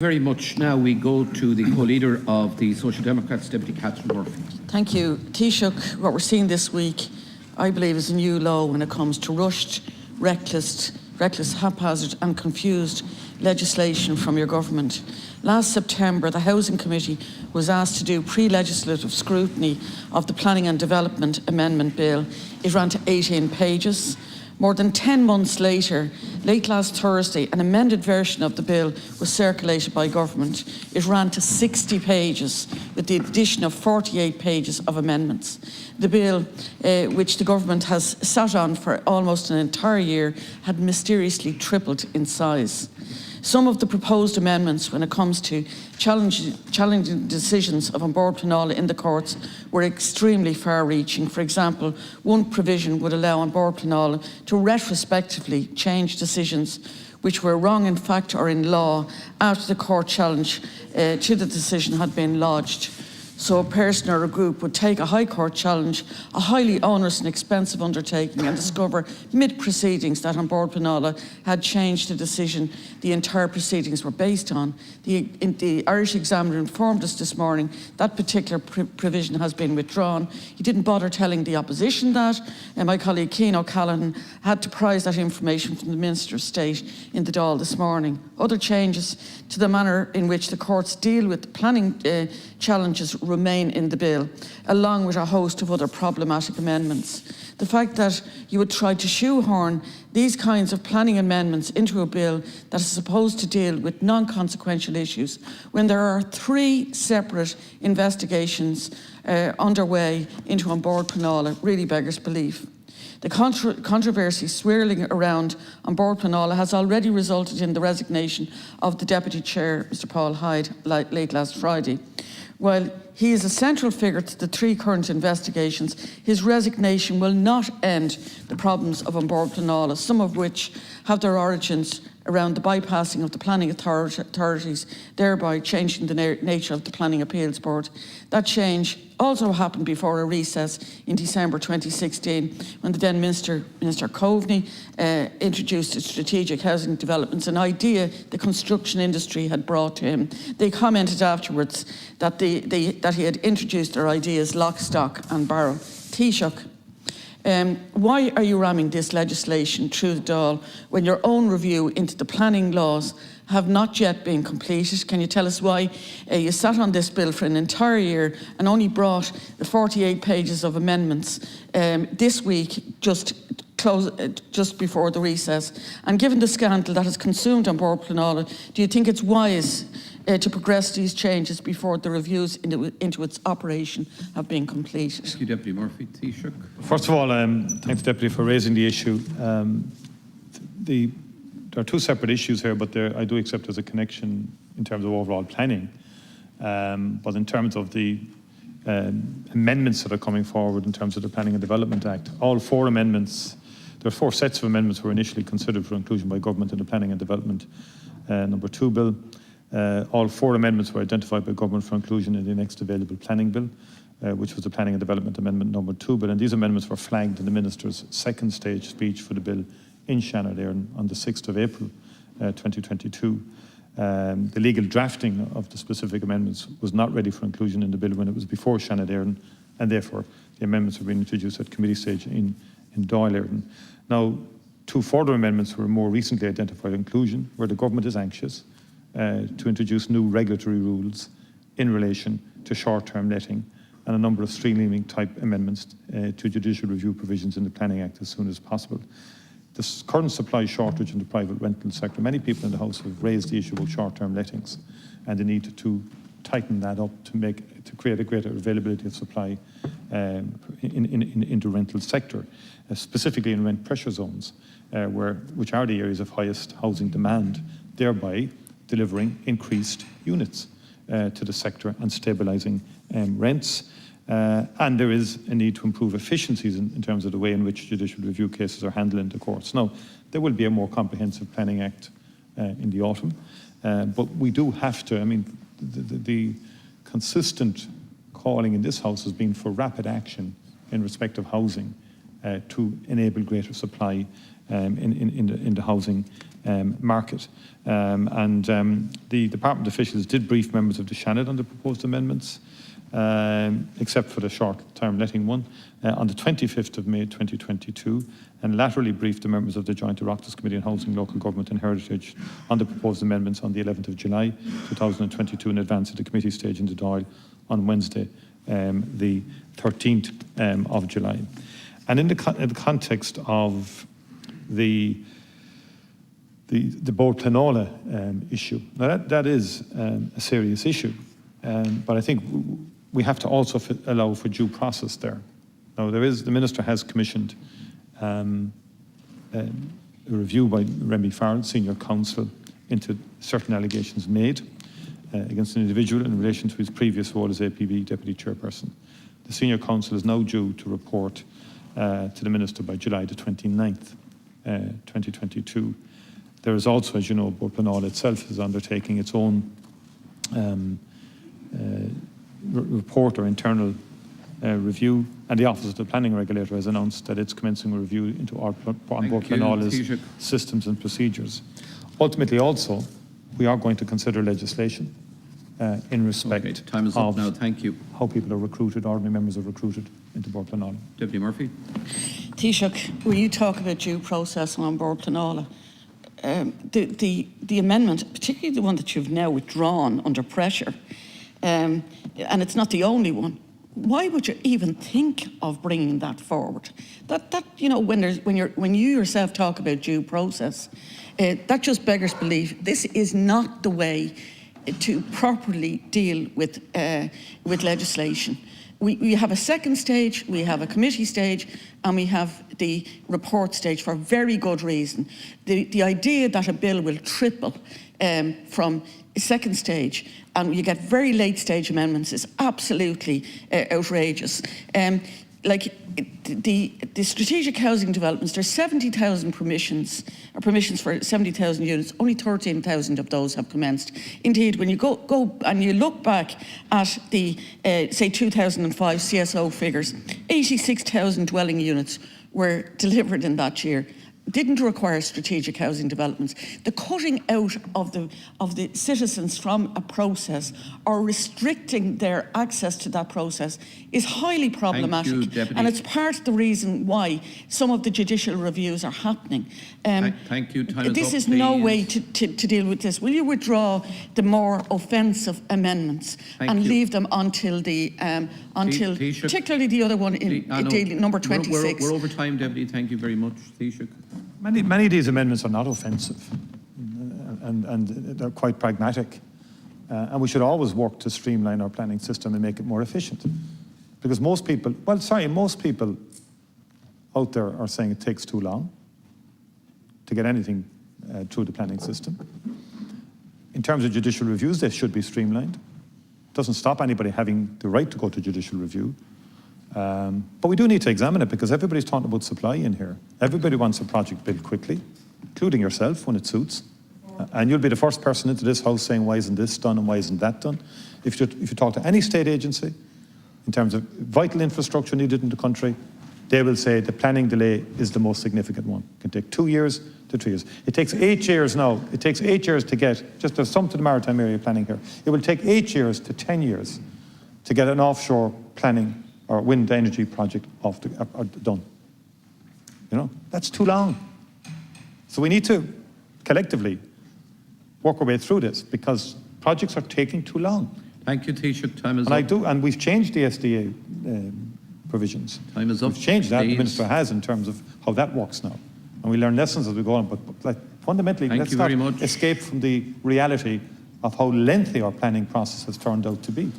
Very much. Now we go to the co-leader of the Social Democrats, Deputy Catherine Murphy. Thank you. Taoiseach, what we're seeing this week, I believe, is a new law when it comes to rushed, reckless, haphazard and confused legislation from your government. Last September, the Housing Committee was asked to do pre-legislative scrutiny of the Planning and Development Amendment Bill. It ran to 18 pages. More than 10 months later, late last Thursday, an amended version of the bill was circulated by government. It ran to 60 pages with the addition of 48 pages of amendments. The bill, which the government has sat on for almost an entire year, had mysteriously tripled in size. Some of the proposed amendments when it comes to challenging decisions of An Bord Pleanála in the courts were extremely far-reaching. For example, one provision would allow An Bord Pleanála to retrospectively change decisions which were wrong in fact or in law after the court challenge to the decision had been lodged. So a person or a group would take a High Court challenge, a highly onerous and expensive undertaking, and discover mid-proceedings that An Bord Pleanála had changed the decision the entire proceedings were based on. The Irish Examiner informed us this morning that particular provision has been withdrawn. He didn't bother telling the opposition that, and my colleague Cian O'Callaghan had to prize that information from the Minister of State in the Dáil this morning. Other changes to the manner in which the courts deal with planning challenges remain in the bill, along with a host of other problematic amendments. The fact that you would try to shoehorn these kinds of planning amendments into a bill that is supposed to deal with non-consequential issues when there are 3 separate investigations underway into An Bord Pleanála really beggars belief. The controversy swirling around An Bord Pleanála has already resulted in the resignation of the Deputy Chair, Mr Paul Hyde, late last Friday. While he is a central figure to the 3 current investigations, his resignation will not end the problems of An Bord Pleanála, some of which have their origins around the bypassing of the planning authorities, thereby changing the nature of the Planning Appeals Board. That change also happened before a recess in December 2016, when the then Minister Govt introduced a strategic housing developments, an idea the construction industry had brought to him. They commented afterwards that he had introduced their ideas lock, stock and barrel. Taoiseach, why are you ramming this legislation through the Dáil when your own review into the planning laws have not yet been completed? Can you tell us why you sat on this bill for an entire year and only brought the 48 pages of amendments this week, just before the recess? And given the scandal that has consumed An Bord Pleanála, do you think it's wise to progress these changes before the reviews into its operation have been completed? Thank you, Deputy Murphy. Taoiseach. First of all, thanks, Deputy, for raising the issue. There are 2 separate issues here, but I do accept there's a connection in terms of overall planning. But in terms of the amendments that are coming forward in terms of the Planning and Development Act, all 4 amendments, there are 4 sets of amendments were initially considered for inclusion by government in the Planning and Development number 2 bill. All 4 amendments were identified by government for inclusion in the next available planning bill, which was the Planning and Development Amendment number 2 bill, and these amendments were flagged in the Minister's 2nd stage speech for the bill in Shannon on the 6th of April 2022. The legal drafting of the specific amendments was not ready for inclusion in the bill when it was before Shannon, and therefore the amendments were being introduced at committee stage in Dáil. Now, 2 further amendments were more recently identified inclusion, where the government is anxious to introduce new regulatory rules in relation to short-term letting and a number of streamlining type amendments to judicial review provisions in the Planning Act as soon as possible. The current supply shortage in the private rental sector, many people in the House have raised the issue of short-term lettings and the need to tighten that up to create a greater availability of supply in the rental sector, specifically in rent pressure zones, which are the areas of highest housing demand, thereby delivering increased units to the sector and stabilising rents. And there is a need to improve efficiencies in terms of the way in which judicial review cases are handled in the courts. Now, there will be a more comprehensive Planning Act in the autumn, but we do have to, the consistent calling in this House has been for rapid action in respect of housing to enable greater supply in the housing market. The department officials did brief members of the Shannon on the proposed amendments, except for the short-term letting one, on the 25th of May 2022, and laterally briefed the members of the Joint Oireachtas Committee on Housing, Local Government and Heritage on the proposed amendments on the 11th of July 2022 in advance of the committee stage in the Dáil on Wednesday, the 13th of July. And in the context of the Bord Pleanála issue, now that is a serious issue, but I think we have to also allow for due process there. Now, the Minister has commissioned a review by Remy Farrell, Senior Counsel, into certain allegations made against an individual in relation to his previous role as APB Deputy Chairperson. The Senior Counsel is now due to report to the Minister by July the 29th, 2022. There is also, as you know, Bord Pleanála itself is undertaking its own report or internal review, and the Office of the Planning Regulator has announced that it's commencing a review into An Bord Pleanála's systems and procedures. Ultimately also, we are going to consider legislation in respect time is up now. Thank you. How people are recruited, ordinary members are recruited into Bord Pleanála. Deputy Murphy. Taoiseach, when you talk about due process on Bord Pleanála, the amendment, particularly the one that you've now withdrawn under pressure, and it's not the only one, why would you even think of bringing that forward? That you know, when you yourself talk about due process, that just beggars belief. This is not the way to properly deal with legislation. We have a second stage, we have a committee stage, and we have the report stage for a very good reason. The idea that a bill will triple from second stage and you get very late stage amendments is absolutely outrageous. Like the strategic housing developments, there's 70,000 permissions for 70,000 units. Only 13,000 of those have commenced. Indeed, when you go and you look back at the say 2005 CSO figures, 86,000 dwelling units were delivered in that year. Didn't require strategic housing developments. The cutting out of the citizens from a process or restricting their access to that process is highly problematic. Thank you, Deputy. And it's part of the reason why some of the judicial reviews are happening. Thank you. Time this is is up, no please. way to deal with this. Will you withdraw the more offensive amendments and leave them until particularly the other one in number 26? We're over time, Deputy. Thank you very much, Taoiseach. Many of these amendments are not offensive, and they're quite pragmatic. And we should always work to streamline our planning system and make it more efficient. Because most people out there are saying it takes too long to get anything through the planning system. In terms of judicial reviews, they should be streamlined. It doesn't stop anybody having the right to go to judicial review. But we do need to examine it, because everybody's talking about supply in here. Everybody wants a project built quickly, including yourself when it suits. And you'll be the first person into this house saying, why isn't this done and why isn't that done? If you talk to any state agency, in terms of vital infrastructure needed in the country, they will say the planning delay is the most significant one. It can take 2 years to 3 years. It takes 8 years now. It takes 8 years to get, just to sum to the maritime area planning here, it will take 8 years to 10 years to get an offshore planning or wind energy project done. You know, that's too long. So we need to collectively work our way through this, because projects are taking too long. Thank you, Taoiseach. Time is up. And we've changed the SDA provisions. Time is up. We've changed that, Please. the Minister has, in terms of how that works now. And we learn lessons as we go on, but like, fundamentally, let's not escape from the reality of how lengthy our planning process has turned out to be.